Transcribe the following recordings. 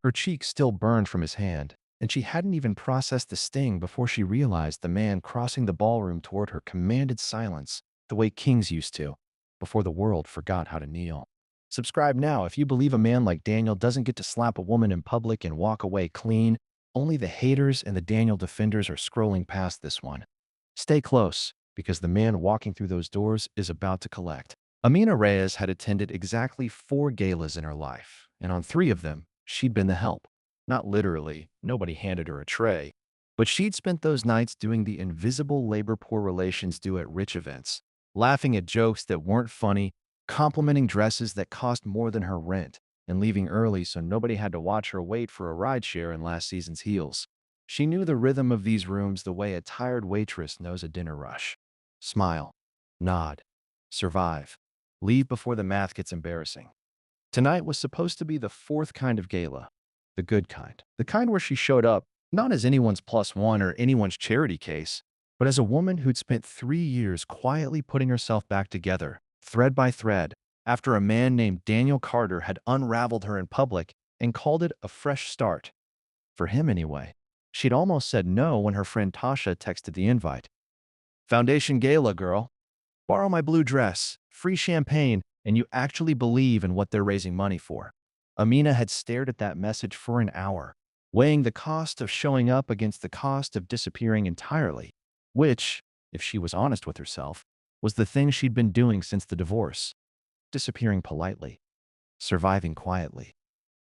Her cheek still burned from his hand, and she hadn't even processed the sting before she realized the man crossing the ballroom toward her commanded silence the way kings used to, before the world forgot how to kneel. Subscribe now if you believe a man like Daniel doesn't get to slap a woman in public and walk away clean. Only the haters and the Daniel defenders are scrolling past this one. Stay close, because the man walking through those doors is about to collect. Amina Reyes had attended exactly 4 galas in her life, and on 3 of them, she'd been the help. Not literally, nobody handed her a tray, but she'd spent those nights doing the invisible labor poor relations do at rich events, laughing at jokes that weren't funny, complimenting dresses that cost more than her rent, and leaving early so nobody had to watch her wait for a rideshare in last season's heels. She knew the rhythm of these rooms the way a tired waitress knows a dinner rush. Smile, nod, survive, leave before the math gets embarrassing. Tonight was supposed to be the 4th kind of gala, the good kind. The kind where she showed up, not as anyone's plus one or anyone's charity case, but as a woman who'd spent 3 years quietly putting herself back together, thread by thread, after a man named Daniel Carter had unraveled her in public and called it a fresh start. For him, anyway. She'd almost said no when her friend Tasha texted the invite. Foundation Gala, girl. Borrow my blue dress, free champagne, and you actually believe in what they're raising money for. Amina had stared at that message for an hour, weighing the cost of showing up against the cost of disappearing entirely, which, if she was honest with herself, was the thing she'd been doing since the divorce. Disappearing politely, surviving quietly,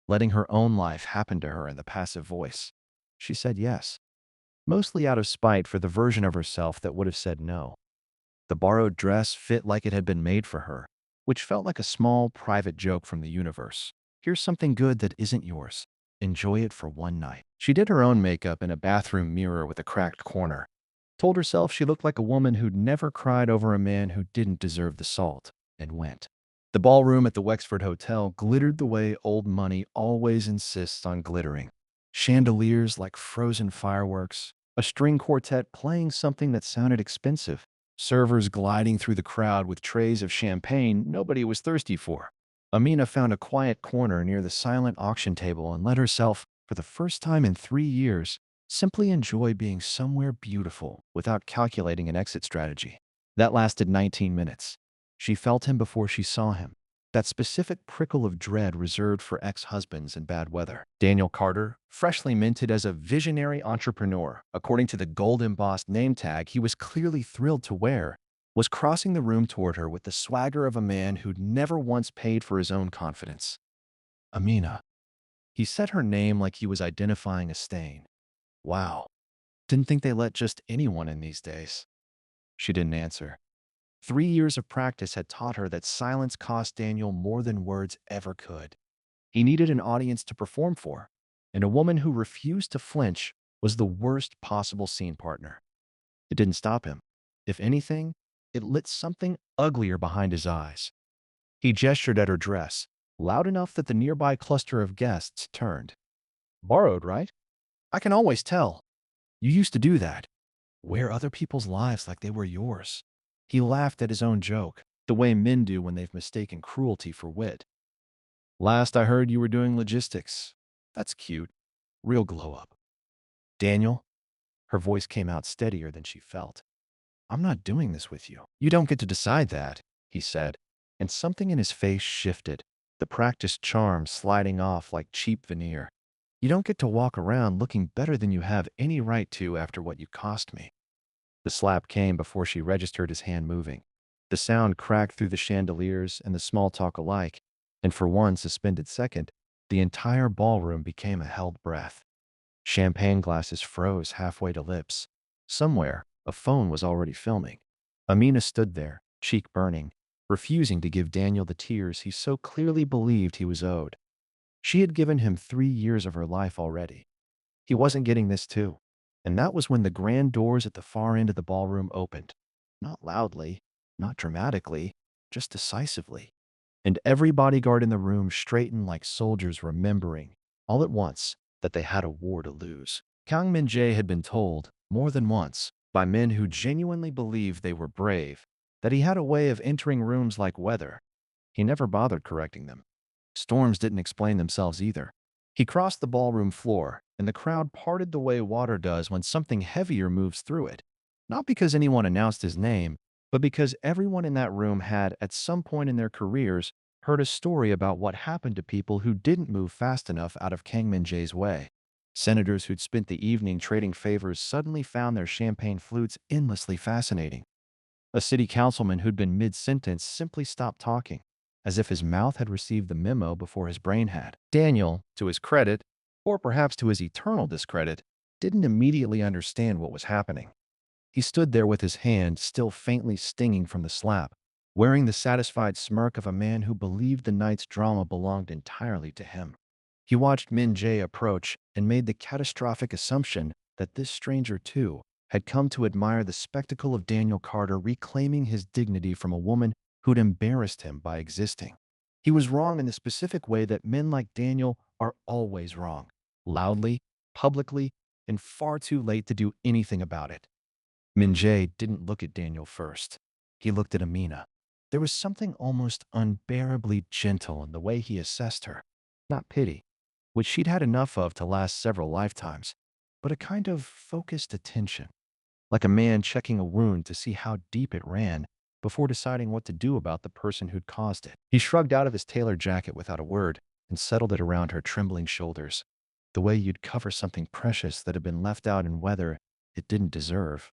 letting her own life happen to her in the passive voice. She said yes, mostly out of spite for the version of herself that would have said no. The borrowed dress fit like it had been made for her, which felt like a small, private joke from the universe. Here's something good that isn't yours. Enjoy it for one night. She did her own makeup in a bathroom mirror with a cracked corner. Told herself she looked like a woman who'd never cried over a man who didn't deserve the salt, and went. The ballroom at the Wexford Hotel glittered the way old money always insists on glittering. Chandeliers like frozen fireworks, a string quartet playing something that sounded expensive, servers gliding through the crowd with trays of champagne nobody was thirsty for. Amina found a quiet corner near the silent auction table and let herself, for the first time in 3 years, simply enjoy being somewhere beautiful without calculating an exit strategy. That lasted 19 minutes. She felt him before she saw him. That specific prickle of dread reserved for ex-husbands in bad weather. Daniel Carter, freshly minted as a visionary entrepreneur, according to the gold-embossed name tag he was clearly thrilled to wear, was crossing the room toward her with the swagger of a man who'd never once paid for his own confidence. Amina. He said her name like he was identifying a stain. Wow. Didn't think they let just anyone in these days. She didn't answer. 3 years of practice had taught her that silence cost Daniel more than words ever could. He needed an audience to perform for, and a woman who refused to flinch was the worst possible scene partner. It didn't stop him. If anything, it lit something uglier behind his eyes. He gestured at her dress, loud enough that the nearby cluster of guests turned. Borrowed, right? I can always tell. You used to do that. Wear other people's lives like they were yours. He laughed at his own joke, the way men do when they've mistaken cruelty for wit. Last I heard you were doing logistics. That's cute. Real glow up. Daniel? Her voice came out steadier than she felt. I'm not doing this with you. You don't get to decide that, he said, and something in his face shifted, the practiced charm sliding off like cheap veneer. You don't get to walk around looking better than you have any right to after what you cost me. The slap came before she registered his hand moving. The sound cracked through the chandeliers and the small talk alike, and for one suspended second, the entire ballroom became a held breath. Champagne glasses froze halfway to lips. Somewhere, a phone was already filming. Amina stood there, cheek burning, refusing to give Daniel the tears he so clearly believed he was owed. She had given him 3 years of her life already. He wasn't getting this too. And that was when the grand doors at the far end of the ballroom opened. Not loudly, not dramatically, just decisively. And every bodyguard in the room straightened like soldiers remembering, all at once, that they had a war to lose. Kang Min-jae had been told, more than once, by men who genuinely believed they were brave, that he had a way of entering rooms like weather. He never bothered correcting them. Storms didn't explain themselves either. He crossed the ballroom floor, and the crowd parted the way water does when something heavier moves through it. Not because anyone announced his name, but because everyone in that room had, at some point in their careers, heard a story about what happened to people who didn't move fast enough out of Kang Min-jae's way. Senators who'd spent the evening trading favors suddenly found their champagne flutes endlessly fascinating. A city councilman who'd been mid-sentence simply stopped talking, as if his mouth had received the memo before his brain had. Daniel, to his credit, or perhaps to his eternal discredit, didn't immediately understand what was happening. He stood there with his hand still faintly stinging from the slap, wearing the satisfied smirk of a man who believed the night's drama belonged entirely to him. He watched Min Jae approach and made the catastrophic assumption that this stranger, too, had come to admire the spectacle of Daniel Carter reclaiming his dignity from a woman who'd embarrassed him by existing. He was wrong in the specific way that men like Daniel are always wrong, loudly, publicly, and far too late to do anything about it. Min Jae didn't look at Daniel first. He looked at Amina. There was something almost unbearably gentle in the way he assessed her. Not pity, which she'd had enough of to last several lifetimes, but a kind of focused attention, like a man checking a wound to see how deep it ran before deciding what to do about the person who'd caused it. He shrugged out of his tailored jacket without a word and settled it around her trembling shoulders, the way you'd cover something precious that had been left out in weather it didn't deserve.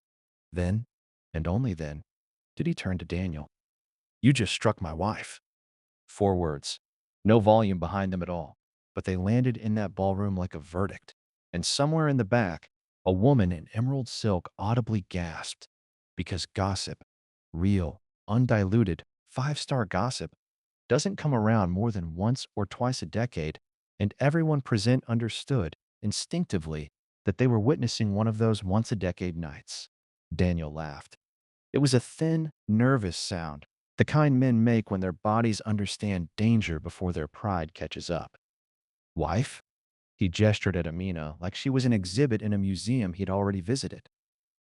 Then, and only then, did he turn to Daniel. "You just struck my wife." 4 words. No volume behind them at all, but they landed in that ballroom like a verdict. And somewhere in the back, a woman in emerald silk audibly gasped. Because gossip, real, undiluted, 5-star gossip, doesn't come around more than once or twice a decade, and everyone present understood, instinctively, that they were witnessing one of those once-a-decade nights. Daniel laughed. It was a thin, nervous sound, the kind men make when their bodies understand danger before their pride catches up. "Wife?" He gestured at Amina like she was an exhibit in a museum he'd already visited.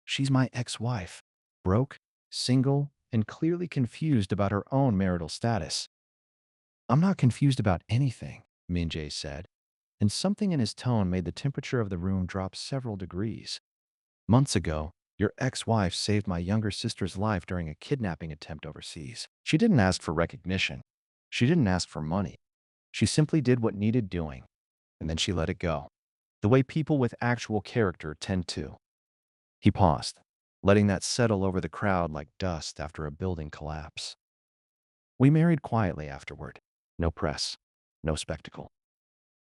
"She's my ex-wife, broke, single, and clearly confused about her own marital status." "I'm not confused about anything," Min-jae said, and something in his tone made the temperature of the room drop several degrees. "Months ago, your ex-wife saved my younger sister's life during a kidnapping attempt overseas. She didn't ask for recognition. She didn't ask for money. She simply did what needed doing, and then she let it go. The way people with actual character tend to." He paused, letting that settle over the crowd like dust after a building collapse. "We married quietly afterward. No press, no spectacle.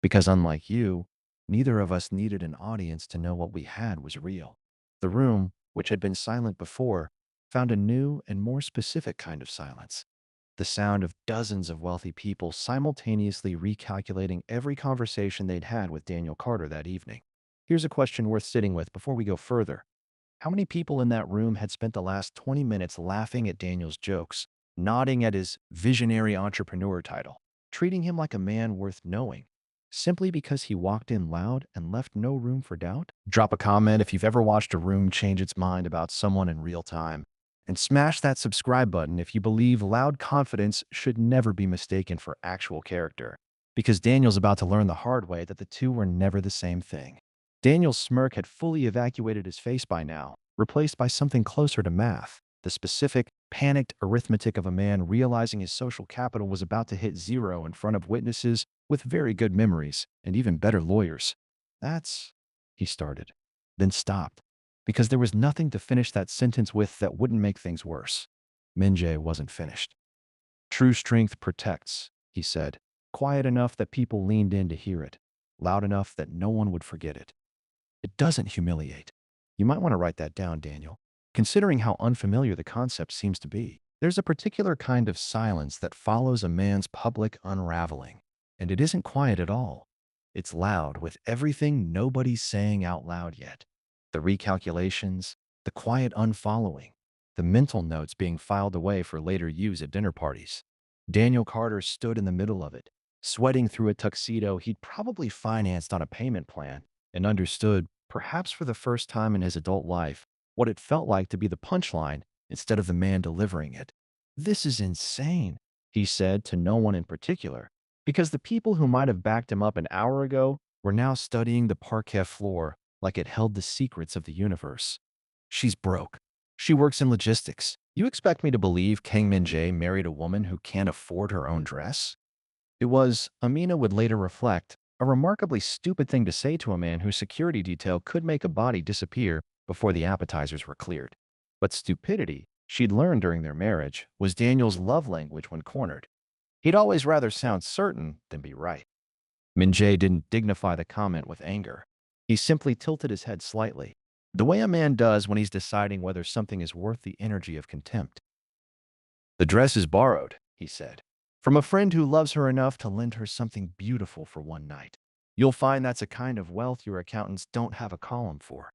Because unlike you, neither of us needed an audience to know what we had was real." The room, which had been silent before, found a new and more specific kind of silence. The sound of dozens of wealthy people simultaneously recalculating every conversation they'd had with Daniel Carter that evening. Here's a question worth sitting with before we go further. How many people in that room had spent the last 20 minutes laughing at Daniel's jokes, nodding at his visionary entrepreneur title, treating him like a man worth knowing, simply because he walked in loud and left no room for doubt? Drop a comment if you've ever watched a room change its mind about someone in real time. And smash that subscribe button if you believe loud confidence should never be mistaken for actual character. Because Daniel's about to learn the hard way that the two were never the same thing. Daniel's smirk had fully evacuated his face by now, replaced by something closer to math, the specific, panicked arithmetic of a man realizing his social capital was about to hit zero in front of witnesses with very good memories and even better lawyers. "That's," he started, then stopped, because there was nothing to finish that sentence with that wouldn't make things worse. Min-jae wasn't finished. "True strength protects," he said, quiet enough that people leaned in to hear it, loud enough that no one would forget it. "It doesn't humiliate." You might want to write that down, Daniel, considering how unfamiliar the concept seems to be. There's a particular kind of silence that follows a man's public unraveling, and it isn't quiet at all. It's loud with everything nobody's saying out loud yet. The recalculations, the quiet unfollowing, the mental notes being filed away for later use at dinner parties. Daniel Carter stood in the middle of it, sweating through a tuxedo he'd probably financed on a payment plan, and understood, perhaps for the first time in his adult life, what it felt like to be the punchline instead of the man delivering it. "This is insane," he said to no one in particular, because the people who might have backed him up an hour ago were now studying the parquet floor like it held the secrets of the universe. She's broke. She works in logistics. You expect me to believe Kang Min-jae married a woman who can't afford her own dress? It was, Amina would later reflect, a remarkably stupid thing to say to a man whose security detail could make a body disappear before the appetizers were cleared. But stupidity, she'd learned during their marriage, was Daniel's love language when cornered. He'd always rather sound certain than be right. Min-jae didn't dignify the comment with anger. He simply tilted his head slightly, the way a man does when he's deciding whether something is worth the energy of contempt. "The dress is borrowed," he said, "from a friend who loves her enough to lend her something beautiful for one night. You'll find that's a kind of wealth your accountants don't have a column for.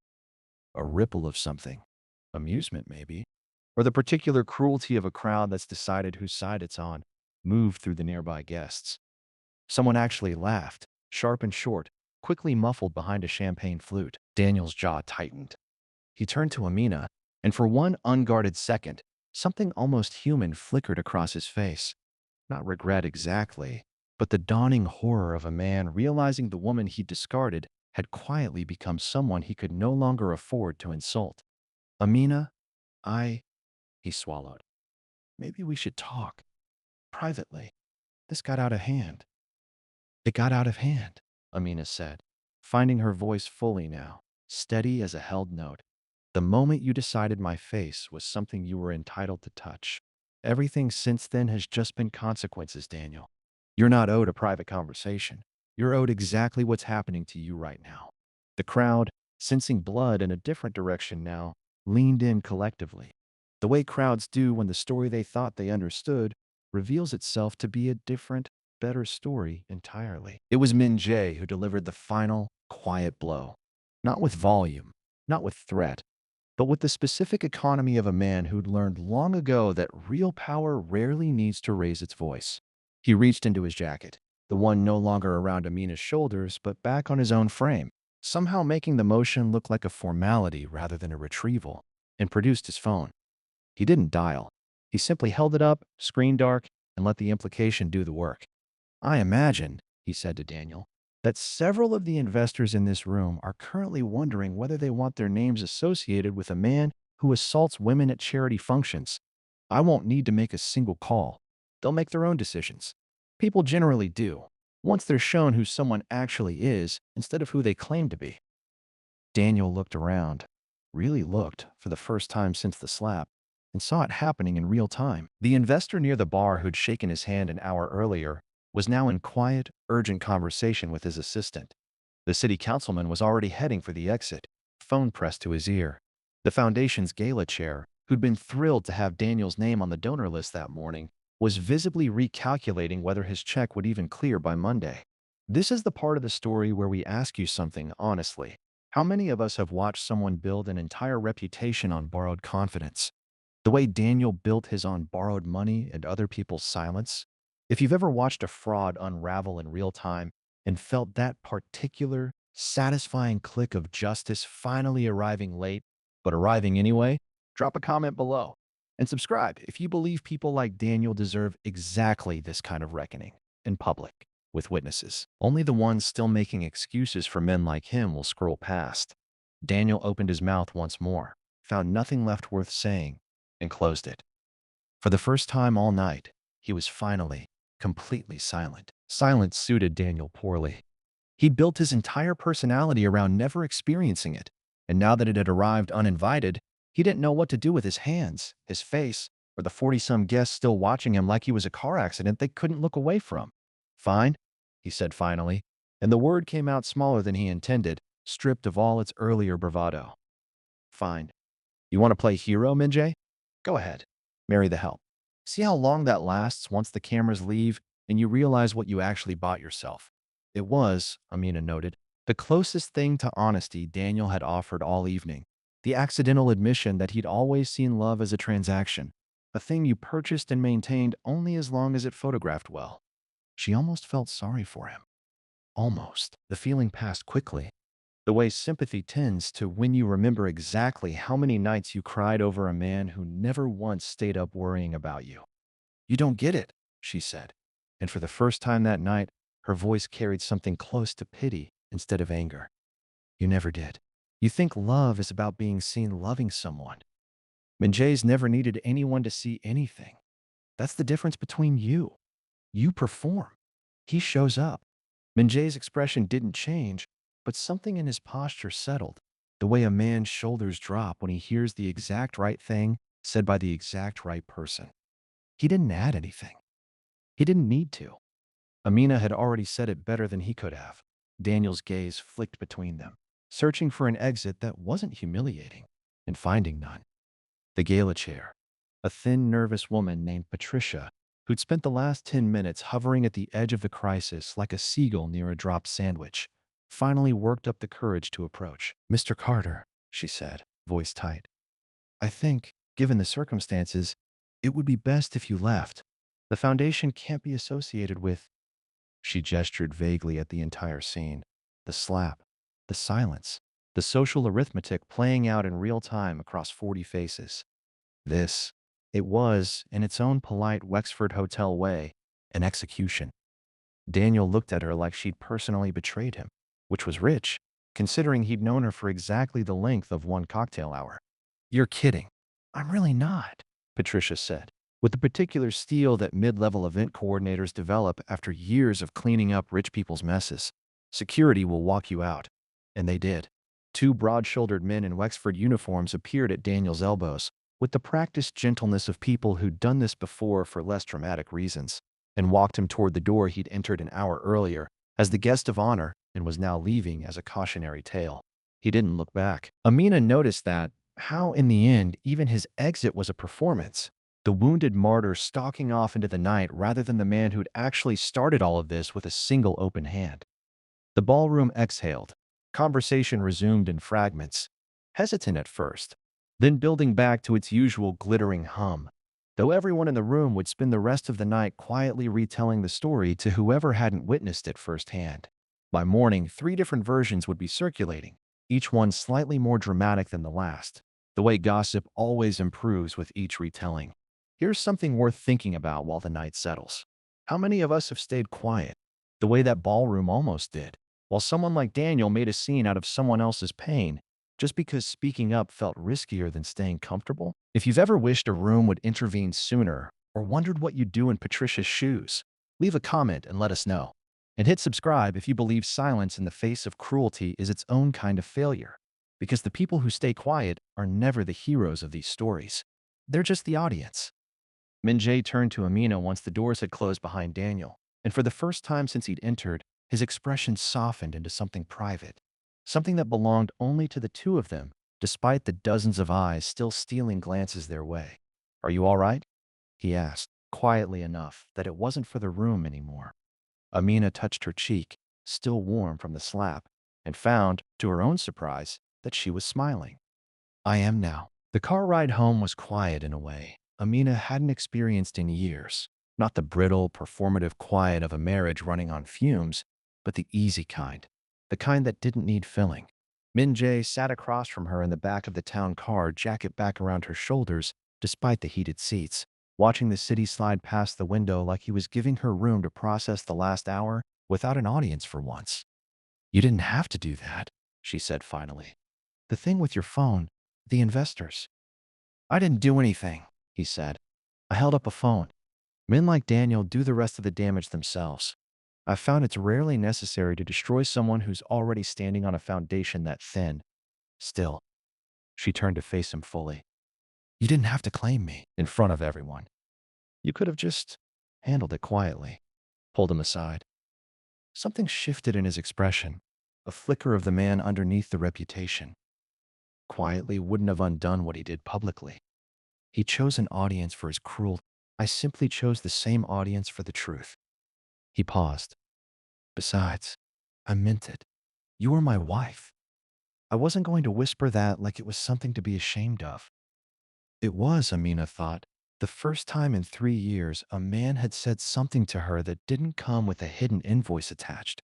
A ripple of something. Amusement, maybe. Or the particular cruelty of a crowd that's decided whose side it's on, moved through the nearby guests." Someone actually laughed, sharp and short, quickly muffled behind a champagne flute. Daniel's jaw tightened. He turned to Amina, and for one unguarded second, something almost human flickered across his face. Not regret exactly, but the dawning horror of a man realizing the woman he discarded had quietly become someone he could no longer afford to insult. "Amina, I," he swallowed. "Maybe we should talk. Privately. This got out of hand." "It got out of hand," Amina said, finding her voice fully now, steady as a held note. "The moment you decided my face was something you were entitled to touch. Everything since then has just been consequences, Daniel. You're not owed a private conversation. You're owed exactly what's happening to you right now." The crowd, sensing blood in a different direction now, leaned in collectively. The way crowds do when the story they thought they understood reveals itself to be a different, better story entirely. It was Min Jae who delivered the final, quiet blow. Not with volume, not with threat, but with the specific economy of a man who'd learned long ago that real power rarely needs to raise its voice. He reached into his jacket, the one no longer around Amina's shoulders but back on his own frame, somehow making the motion look like a formality rather than a retrieval, and produced his phone. He didn't dial. He simply held it up, screen dark, and let the implication do the work. "I imagine," he said to Daniel, "that several of the investors in this room are currently wondering whether they want their names associated with a man who assaults women at charity functions. I won't need to make a single call. They'll make their own decisions. People generally do, once they're shown who someone actually is instead of who they claim to be." Daniel looked around, really looked for the first time since the slap, and saw it happening in real time. The investor near the bar who'd shaken his hand an hour earlier was now in quiet, urgent conversation with his assistant. The city councilman was already heading for the exit, phone pressed to his ear. The foundation's gala chair, who'd been thrilled to have Daniel's name on the donor list that morning, was visibly recalculating whether his check would even clear by Monday. This is the part of the story where we ask you something honestly. How many of us have watched someone build an entire reputation on borrowed confidence? The way Daniel built his on borrowed money and other people's silence? If you've ever watched a fraud unravel in real time and felt that particular, satisfying click of justice finally arriving late, but arriving anyway, drop a comment below. And subscribe if you believe people like Daniel deserve exactly this kind of reckoning in public, with witnesses. Only the ones still making excuses for men like him will scroll past. Daniel opened his mouth once more, found nothing left worth saying, and closed it. For the first time all night, he was finally, completely silent. Silence suited Daniel poorly. He'd built his entire personality around never experiencing it, and now that it had arrived uninvited, he didn't know what to do with his hands, his face, or the 40-some guests still watching him like he was a car accident they couldn't look away from. "Fine," he said finally, and the word came out smaller than he intended, stripped of all its earlier bravado. "Fine. You want to play hero, Minjae? Go ahead. Marry the help. See how long that lasts once the cameras leave and you realize what you actually bought yourself." It was, Amina noted, the closest thing to honesty Daniel had offered all evening. The accidental admission that he'd always seen love as a transaction, a thing you purchased and maintained only as long as it photographed well. She almost felt sorry for him. Almost. The feeling passed quickly, the way sympathy tends to when you remember exactly how many nights you cried over a man who never once stayed up worrying about you. "You don't get it," she said. And for the first time that night, her voice carried something close to pity instead of anger. You never did. You think love is about being seen loving someone. Minjay's never needed anyone to see anything. That's the difference between you. You perform. He shows up. Minjay's expression didn't change, but something in his posture settled. The way a man's shoulders drop when he hears the exact right thing said by the exact right person. He didn't add anything. He didn't need to. Amina had already said it better than he could have. Daniel's gaze flicked between them, searching for an exit that wasn't humiliating, and finding none. The gala chair. A thin, nervous woman named Patricia, who'd spent the last 10 minutes hovering at the edge of the crisis like a seagull near a dropped sandwich, finally worked up the courage to approach. Mr. Carter, she said, voice tight. I think, given the circumstances, it would be best if you left. The foundation can't be associated with. She gestured vaguely at the entire scene. The slap, the silence, the social arithmetic playing out in real time across 40 faces. This, it was, in its own polite Wexford Hotel way, an execution. Daniel looked at her like she'd personally betrayed him, which was rich, considering he'd known her for exactly the length of one cocktail hour. You're kidding. I'm really not, Patricia said, with the particular steel that mid-level event coordinators develop after years of cleaning up rich people's messes. Security will walk you out. And they did. Two broad-shouldered men in Wexford uniforms appeared at Daniel's elbows, with the practiced gentleness of people who'd done this before for less dramatic reasons, and walked him toward the door he'd entered an hour earlier as the guest of honor and was now leaving as a cautionary tale. He didn't look back. Amina noticed that, how in the end, even his exit was a performance. The wounded martyr stalking off into the night rather than the man who'd actually started all of this with a single open hand. The ballroom exhaled. Conversation resumed in fragments, hesitant at first, then building back to its usual glittering hum, though everyone in the room would spend the rest of the night quietly retelling the story to whoever hadn't witnessed it firsthand. By morning, 3 different versions would be circulating, each one slightly more dramatic than the last, the way gossip always improves with each retelling. Here's something worth thinking about while the night settles. How many of us have stayed quiet, the way that ballroom almost did, while someone like Daniel made a scene out of someone else's pain, just because speaking up felt riskier than staying comfortable? If you've ever wished a room would intervene sooner, or wondered what you'd do in Patricia's shoes, leave a comment and let us know. And hit subscribe if you believe silence in the face of cruelty is its own kind of failure, because the people who stay quiet are never the heroes of these stories. They're just the audience. Minjay turned to Amina once the doors had closed behind Daniel, and for the first time since he'd entered, his expression softened into something private, something that belonged only to the two of them, despite the dozens of eyes still stealing glances their way. Are you all right? He asked, quietly enough that it wasn't for the room anymore. Amina touched her cheek, still warm from the slap, and found, to her own surprise, that she was smiling. I am now. The car ride home was quiet in a way Amina hadn't experienced in years. Not the brittle, performative quiet of a marriage running on fumes, but the easy kind. The kind that didn't need filling. Min Jae sat across from her in the back of the town car, jacket back around her shoulders, despite the heated seats, watching the city slide past the window like he was giving her room to process the last hour without an audience for once. You didn't have to do that, she said finally. The thing with your phone, the investors. I didn't do anything, he said. I held up a phone. Men like Daniel do the rest of the damage themselves. I've found it's rarely necessary to destroy someone who's already standing on a foundation that thin. Still, she turned to face him fully. You didn't have to claim me in front of everyone. You could have just handled it quietly, pulled him aside. Something shifted in his expression, a flicker of the man underneath the reputation. Quietly wouldn't have undone what he did publicly. He chose an audience for his cruelty. I simply chose the same audience for the truth. He paused. Besides, I meant it. You were my wife. I wasn't going to whisper that like it was something to be ashamed of. It was, Amina thought, the first time in 3 years a man had said something to her that didn't come with a hidden invoice attached.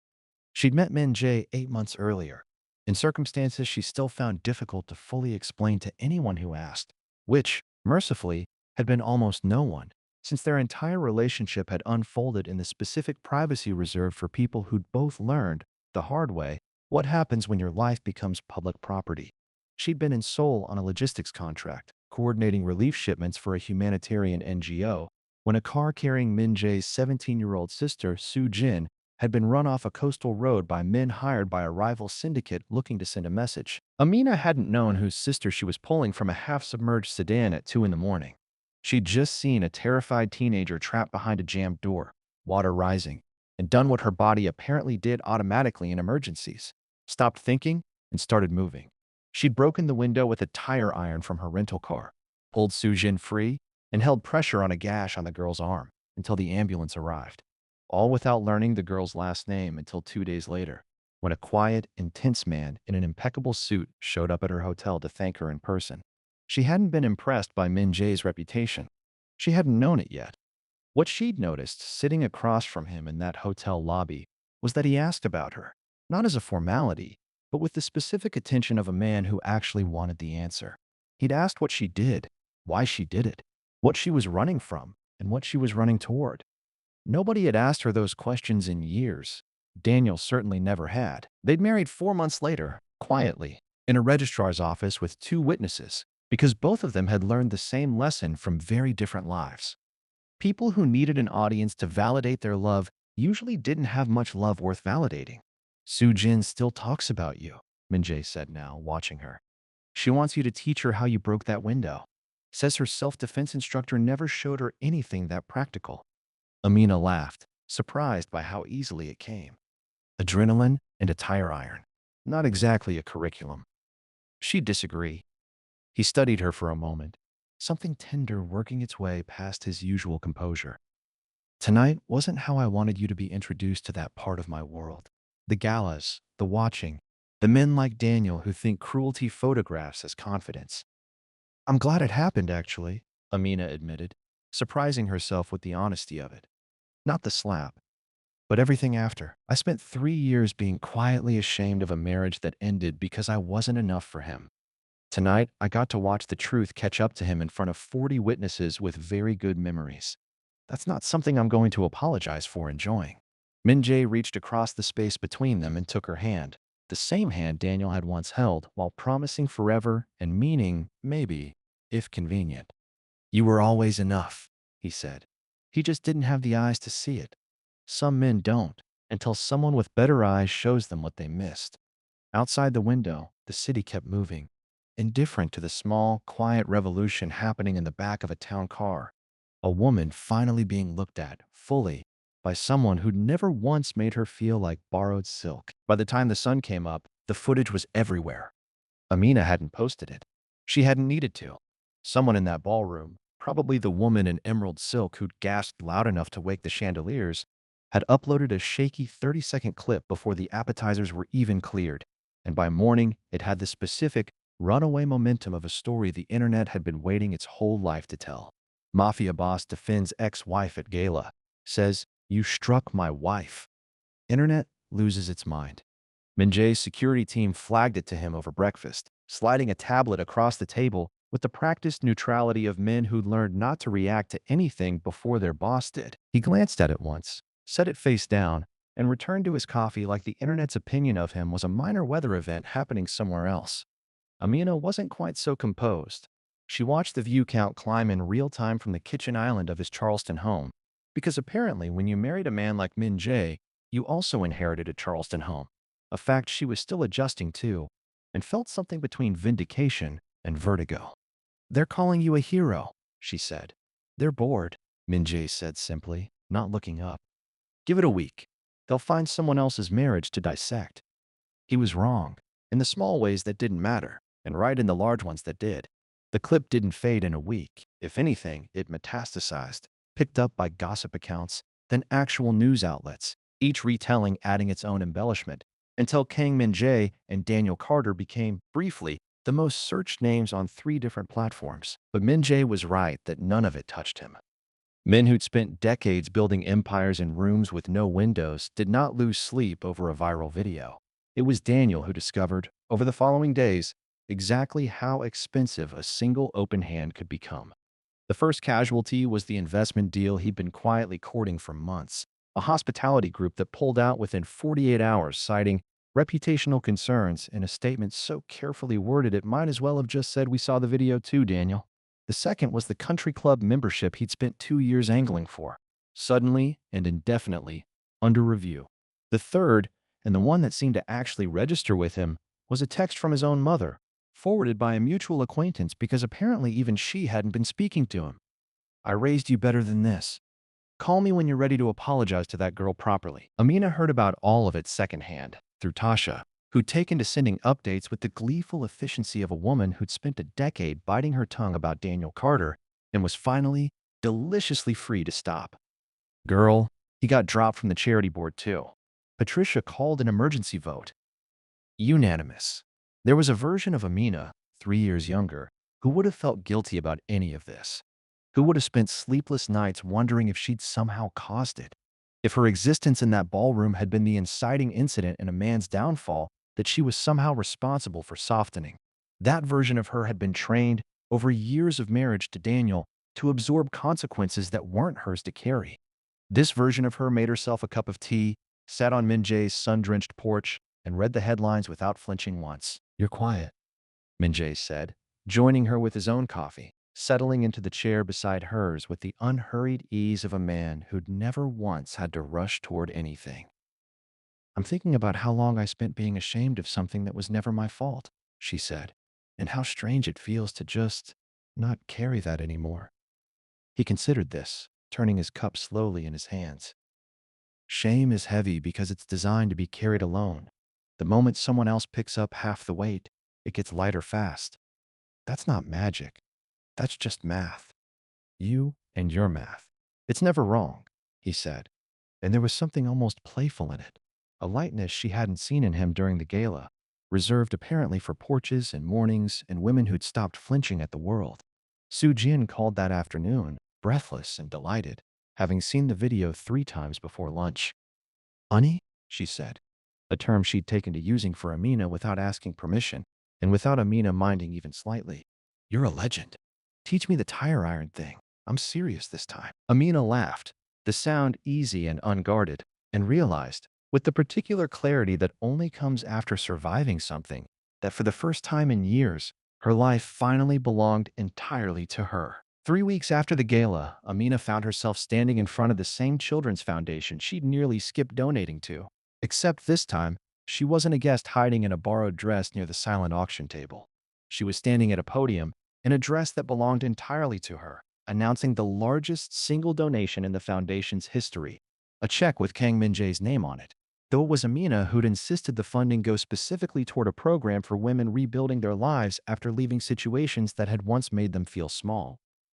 She'd met Min Jae 8 months earlier, in circumstances she still found difficult to fully explain to anyone who asked, which, mercifully, had been almost no one. since their entire relationship had unfolded in the specific privacy reserved for people who'd both learned, the hard way, what happens when your life becomes public property. She'd been in Seoul on a logistics contract, coordinating relief shipments for a humanitarian NGO, when a car carrying Min Jae's 17-year-old sister, Soo Jin, had been run off a coastal road by men hired by a rival syndicate looking to send a message. Amina hadn't known whose sister she was pulling from a half-submerged sedan at 2 in the morning. She'd just seen a terrified teenager trapped behind a jammed door, water rising, and done what her body apparently did automatically in emergencies: stopped thinking and started moving. She'd broken the window with a tire iron from her rental car, pulled Sujin free, and held pressure on a gash on the girl's arm until the ambulance arrived, all without learning the girl's last name until 2 days later, when a quiet, intense man in an impeccable suit showed up at her hotel to thank her in person. She hadn't been impressed by Min Jae's reputation. She hadn't known it yet. What she'd noticed, sitting across from him in that hotel lobby, was that he asked about her, not as a formality, but with the specific attention of a man who actually wanted the answer. He'd asked what she did, why she did it, what she was running from, and what she was running toward. Nobody had asked her those questions in years. Daniel certainly never had. They'd married 4 months later, quietly, in a registrar's office with 2 witnesses, because both of them had learned the same lesson from very different lives. People who needed an audience to validate their love usually didn't have much love worth validating. Soo Jin still talks about you, Min Jae said now, watching her. She wants you to teach her how you broke that window. Says her self-defense instructor never showed her anything that practical. Amina laughed, surprised by how easily it came. Adrenaline and a tire iron. Not exactly a curriculum. She'd disagree. He studied her for a moment, something tender working its way past his usual composure. Tonight wasn't how I wanted you to be introduced to that part of my world. The galas, the watching, the men like Daniel who think cruelty photographs as confidence. I'm glad it happened, actually, Amina admitted, surprising herself with the honesty of it. Not the slap, but everything after. I spent 3 years being quietly ashamed of a marriage that ended because I wasn't enough for him. Tonight, I got to watch the truth catch up to him in front of 40 witnesses with very good memories. That's not something I'm going to apologize for enjoying. Min Jae reached across the space between them and took her hand, the same hand Daniel had once held, while promising forever and meaning, maybe, if convenient. You were always enough, he said. He just didn't have the eyes to see it. Some men don't, until someone with better eyes shows them what they missed. Outside the window, the city kept moving, indifferent to the small, quiet revolution happening in the back of a town car. A woman finally being looked at, fully, by someone who'd never once made her feel like borrowed silk. By the time the sun came up, the footage was everywhere. Amina hadn't posted it. She hadn't needed to. Someone in that ballroom, probably the woman in emerald silk who'd gasped loud enough to wake the chandeliers, had uploaded a shaky 30-second clip before the appetizers were even cleared, and by morning it had the specific, runaway momentum of a story the internet had been waiting its whole life to tell. Mafia boss defends ex-wife at Gala, says, "You struck my wife." Internet loses its mind. Min Jae's security team flagged it to him over breakfast, sliding a tablet across the table with the practiced neutrality of men who'd learned not to react to anything before their boss did. He glanced at it once, set it face down, and returned to his coffee like the internet's opinion of him was a minor weather event happening somewhere else. Amina wasn't quite so composed. She watched the view count climb in real time from the kitchen island of his Charleston home, because apparently when you married a man like Min Jae, you also inherited a Charleston home, a fact she was still adjusting to, and felt something between vindication and vertigo. They're calling you a hero, she said. They're bored, Min Jae said simply, not looking up. Give it a week. They'll find someone else's marriage to dissect. He was wrong, in the small ways that didn't matter, and right in the large ones that did. The clip didn't fade in a week. If anything, it metastasized, picked up by gossip accounts, then actual news outlets, each retelling adding its own embellishment, until Kang Min Jae and Daniel Carter became, briefly, the most searched names on 3 different platforms. But Min Jae was right that none of it touched him. Men who'd spent decades building empires in rooms with no windows did not lose sleep over a viral video. It was Daniel who discovered, over the following days, exactly how expensive a single open hand could become. The first casualty was the investment deal he'd been quietly courting for months, a hospitality group that pulled out within 48 hours, citing reputational concerns in a statement so carefully worded it might as well have just said, "We saw the video too, Daniel." The second was the country club membership he'd spent 2 years angling for, suddenly and indefinitely under review. The third, and the one that seemed to actually register with him, was a text from his own mother, forwarded by a mutual acquaintance because apparently even she hadn't been speaking to him. "I raised you better than this. Call me when you're ready to apologize to that girl properly." Amina heard about all of it secondhand through Tasha, who'd taken to sending updates with the gleeful efficiency of a woman who'd spent a decade biting her tongue about Daniel Carter and was finally deliciously free to stop. "Girl, he got dropped from the charity board too." Patricia called an emergency vote. Unanimous. There was a version of Amina, 3 years younger, who would have felt guilty about any of this, who would have spent sleepless nights wondering if she'd somehow caused it, if her existence in that ballroom had been the inciting incident in a man's downfall that she was somehow responsible for softening. That version of her had been trained, over years of marriage to Daniel, to absorb consequences that weren't hers to carry. This version of her made herself a cup of tea, sat on Minjae's sun-drenched porch, and read the headlines without flinching once. "You're quiet," Minjae said, joining her with his own coffee, settling into the chair beside hers with the unhurried ease of a man who'd never once had to rush toward anything. "I'm thinking about how long I spent being ashamed of something that was never my fault," she said, "and how strange it feels to just not carry that anymore." He considered this, turning his cup slowly in his hands. Shame is heavy because it's designed to be carried alone. The moment someone else picks up half the weight, it gets lighter fast. That's not magic. That's just math. You and your math. It's never wrong, he said, and there was something almost playful in it, a lightness she hadn't seen in him during the gala, reserved apparently for porches and mornings and women who'd stopped flinching at the world. Su Jin called that afternoon, breathless and delighted, having seen the video 3 times before lunch. "Honey," she said, a term she'd taken to using for Amina without asking permission, and without Amina minding even slightly. "You're a legend. Teach me the tire iron thing. I'm serious this time." Amina laughed, the sound easy and unguarded, and realized, with the particular clarity that only comes after surviving something, that for the first time in years, her life finally belonged entirely to her. 3 weeks after the gala, Amina found herself standing in front of the same children's foundation she'd nearly skipped donating to. Except this time, she wasn't a guest hiding in a borrowed dress near the silent auction table. She was standing at a podium in a dress that belonged entirely to her, announcing the largest single donation in the foundation's history, a check with Kang Min-jae's name on it. Though it was Amina who'd insisted the funding go specifically toward a program for women rebuilding their lives after leaving situations that had once made them feel small.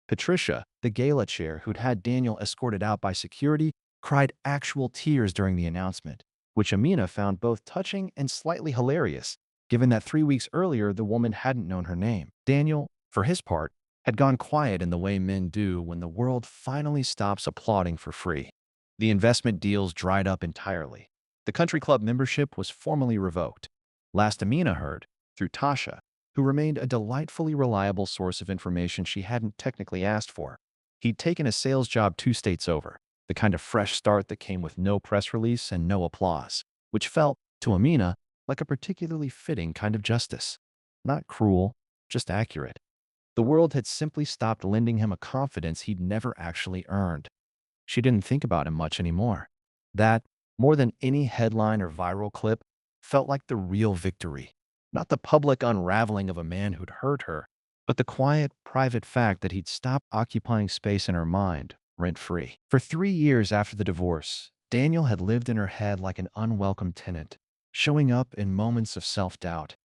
Patricia, the gala chair who'd had Daniel escorted out by security, cried actual tears during the announcement, which Amina found both touching and slightly hilarious, given that 3 weeks earlier the woman hadn't known her name. Daniel, for his part, had gone quiet in the way men do when the world finally stops applauding for free. The investment deals dried up entirely. The country club membership was formally revoked. Last Amina heard, through Tasha, who remained a delightfully reliable source of information she hadn't technically asked for. He'd taken a sales job 2 states over, the kind of fresh start that came with no press release and no applause, which felt, to Amina, like a particularly fitting kind of justice. Not cruel, just accurate. The world had simply stopped lending him a confidence he'd never actually earned. She didn't think about him much anymore. That, more than any headline or viral clip, felt like the real victory. Not the public unraveling of a man who'd hurt her, but the quiet, private fact that he'd stopped occupying space in her mind, rent-free. For 3 years after the divorce, Daniel had lived in her head like an unwelcome tenant, showing up in moments of self-doubt.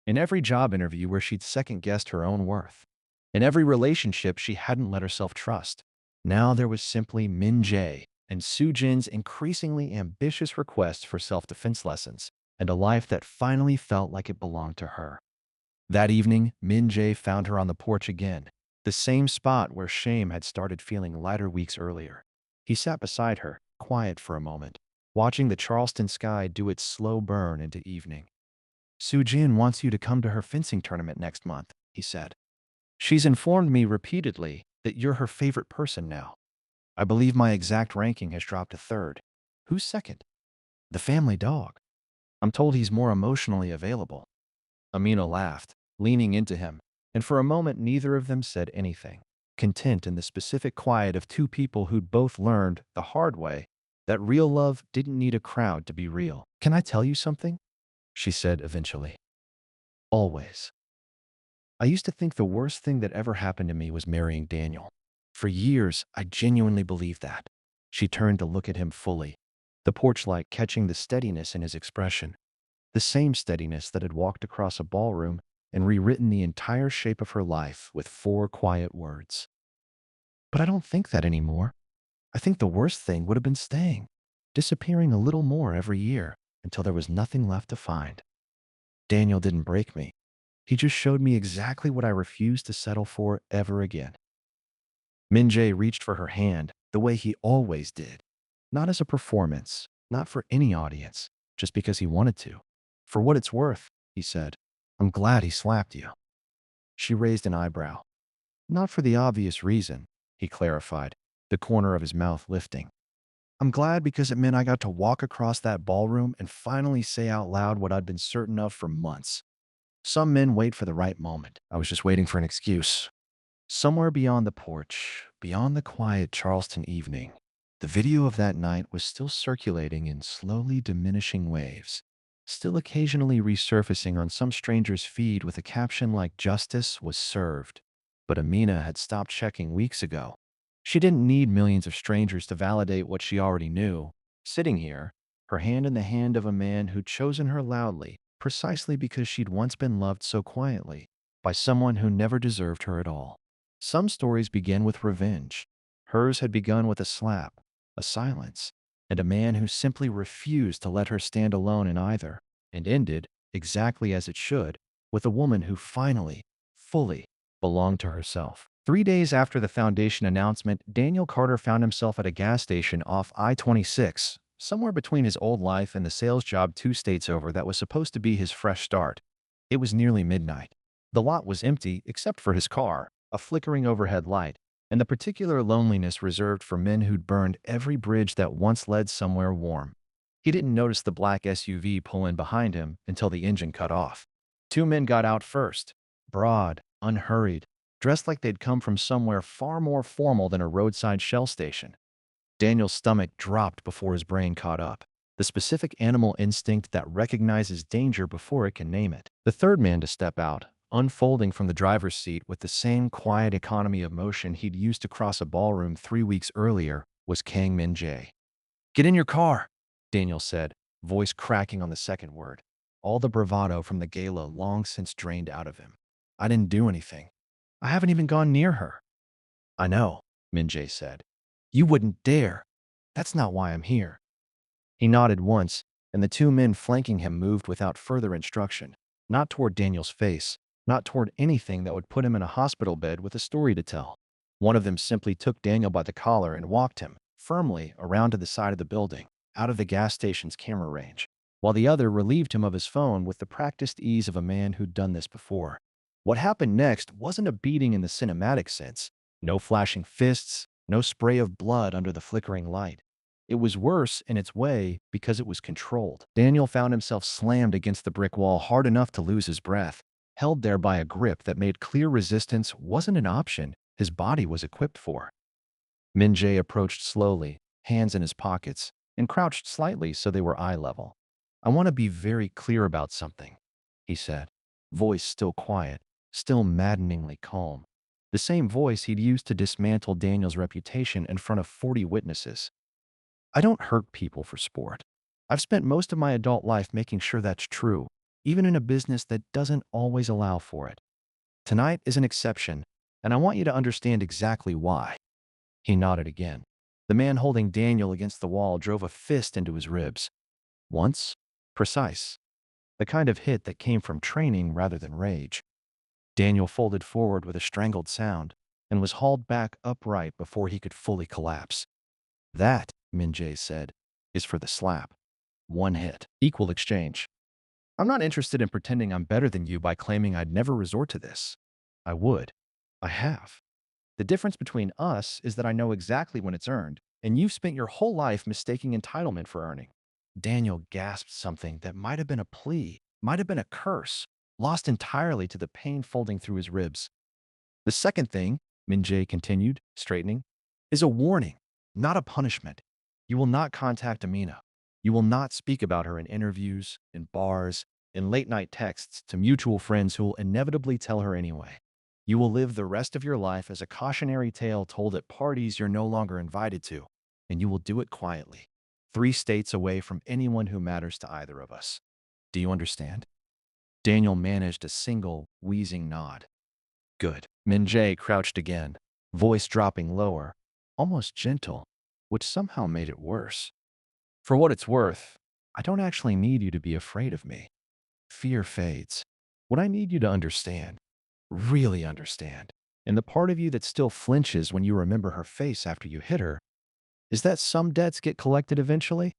In every job interview where she'd second-guessed her own worth. In every relationship she hadn't let herself trust. Now there was simply Min Jae and Su Jin's increasingly ambitious requests for self-defense lessons, and a life that finally felt like it belonged to her. That evening, Min Jae found her on the porch again, the same spot where shame had started feeling lighter weeks earlier. He sat beside her, quiet for a moment, watching the Charleston sky do its slow burn into evening. "Su Jin wants you to come to her fencing tournament next month," he said. "She's informed me repeatedly that you're her favorite person now. I believe my exact ranking has dropped to third. Who's second? The family dog. I'm told he's more emotionally available. Amina laughed, leaning into him, and for a moment neither of them said anything, content in the specific quiet of two people who'd both learned, the hard way, that real love didn't need a crowd to be real. Can I tell you something? She said eventually. Always. I used to think the worst thing that ever happened to me was marrying Daniel. For years, I genuinely believed that. She turned to look at him fully, the porch light catching the steadiness in his expression, the same steadiness that had walked across a ballroom and rewritten the entire shape of her life with 4 quiet words. But I don't think that anymore. I think the worst thing would have been staying, disappearing a little more every year until there was nothing left to find. Daniel didn't break me. He just showed me exactly what I refused to settle for ever again. Min-jae reached for her hand the way he always did. Not as a performance, not for any audience, just because he wanted to. For what it's worth, he said, I'm glad he slapped you. She raised an eyebrow. Not for the obvious reason, he clarified, the corner of his mouth lifting. I'm glad because it meant I got to walk across that ballroom and finally say out loud what I'd been certain of for months. Some men wait for the right moment. I was just waiting for an excuse. Somewhere beyond the porch, beyond the quiet Charleston evening, the video of that night was still circulating in slowly diminishing waves, still occasionally resurfacing on some stranger's feed with a caption like "Justice was served." But Amina had stopped checking weeks ago. She didn't need millions of strangers to validate what she already knew. Sitting here, her hand in the hand of a man who'd chosen her loudly, precisely because she'd once been loved so quietly, by someone who never deserved her at all. Some stories begin with revenge. Hers had begun with a slap, a silence, and a man who simply refused to let her stand alone in either, and ended, exactly as it should, with a woman who finally, fully, belonged to herself. 3 days after the foundation announcement, Daniel Carter found himself at a gas station off I-26, somewhere between his old life and the sales job 2 states over that was supposed to be his fresh start. It was nearly midnight. The lot was empty except for his car, a flickering overhead light, and the particular loneliness reserved for men who'd burned every bridge that once led somewhere warm. He didn't notice the black SUV pull in behind him until the engine cut off. 2 men got out first, broad, unhurried, dressed like they'd come from somewhere far more formal than a roadside shell station. Daniel's stomach dropped before his brain caught up, the specific animal instinct that recognizes danger before it can name it. The third man to step out, unfolding from the driver's seat with the same quiet economy of motion he'd used to cross a ballroom 3 weeks earlier, was Kang Min-jae. Get in your car, Daniel said, voice cracking on the second word. All the bravado from the gala long since drained out of him. I didn't do anything. I haven't even gone near her. I know, Min-jae said. You wouldn't dare. That's not why I'm here. He nodded once, and the 2 men flanking him moved without further instruction, not toward Daniel's face, not toward anything that would put him in a hospital bed with a story to tell. One of them simply took Daniel by the collar and walked him, firmly, around to the side of the building, out of the gas station's camera range, while the other relieved him of his phone with the practiced ease of a man who'd done this before. What happened next wasn't a beating in the cinematic sense. No flashing fists, no spray of blood under the flickering light. It was worse in its way because it was controlled. Daniel found himself slammed against the brick wall hard enough to lose his breath, held there by a grip that made clear resistance wasn't an option his body was equipped for. Min-jae approached slowly, hands in his pockets, and crouched slightly so they were eye level. I want to be very clear about something, he said, voice still quiet, still maddeningly calm. The same voice he'd used to dismantle Daniel's reputation in front of 40 witnesses. I don't hurt people for sport. I've spent most of my adult life making sure that's true, even in a business that doesn't always allow for it. Tonight is an exception, and I want you to understand exactly why. He nodded again. The man holding Daniel against the wall drove a fist into his ribs. Once, precise. The kind of hit that came from training rather than rage. Daniel folded forward with a strangled sound and was hauled back upright before he could fully collapse. That, Min-jae said, is for the slap. 1 hit. Equal exchange. I'm not interested in pretending I'm better than you by claiming I'd never resort to this. I would. I have. The difference between us is that I know exactly when it's earned, and you've spent your whole life mistaking entitlement for earning." Daniel gasped something that might have been a plea, might have been a curse, lost entirely to the pain folding through his ribs. "The second thing," Min-jae continued, straightening, "is a warning, not a punishment. You will not contact Amina. You will not speak about her in interviews, in bars, in late-night texts to mutual friends who will inevitably tell her anyway. You will live the rest of your life as a cautionary tale told at parties you're no longer invited to, and you will do it quietly, 3 states away from anyone who matters to either of us. Do you understand?" Daniel managed a single, wheezing nod. "Good." Min-jae crouched again, voice dropping lower, almost gentle, which somehow made it worse. "For what it's worth, I don't actually need you to be afraid of me. Fear fades. What I need you to understand, really understand, and the part of you that still flinches when you remember her face after you hit her, is that some debts get collected eventually.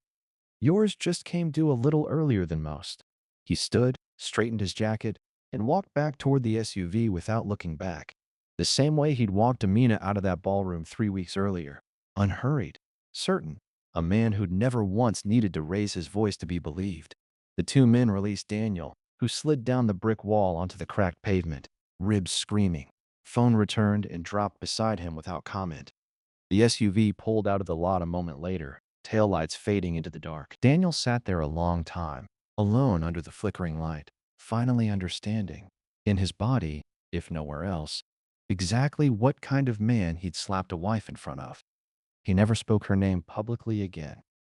Yours just came due a little earlier than most." He stood, straightened his jacket, and walked back toward the SUV without looking back. The same way he'd walked Amina out of that ballroom 3 weeks earlier. Unhurried, certain, a man who'd never once needed to raise his voice to be believed. The two men released Daniel, who slid down the brick wall onto the cracked pavement, ribs screaming. Phone returned and dropped beside him without comment. The SUV pulled out of the lot a moment later, taillights fading into the dark. Daniel sat there a long time, alone under the flickering light, finally understanding, in his body, if nowhere else, exactly what kind of man he'd slapped a wife in front of. He never spoke her name publicly again.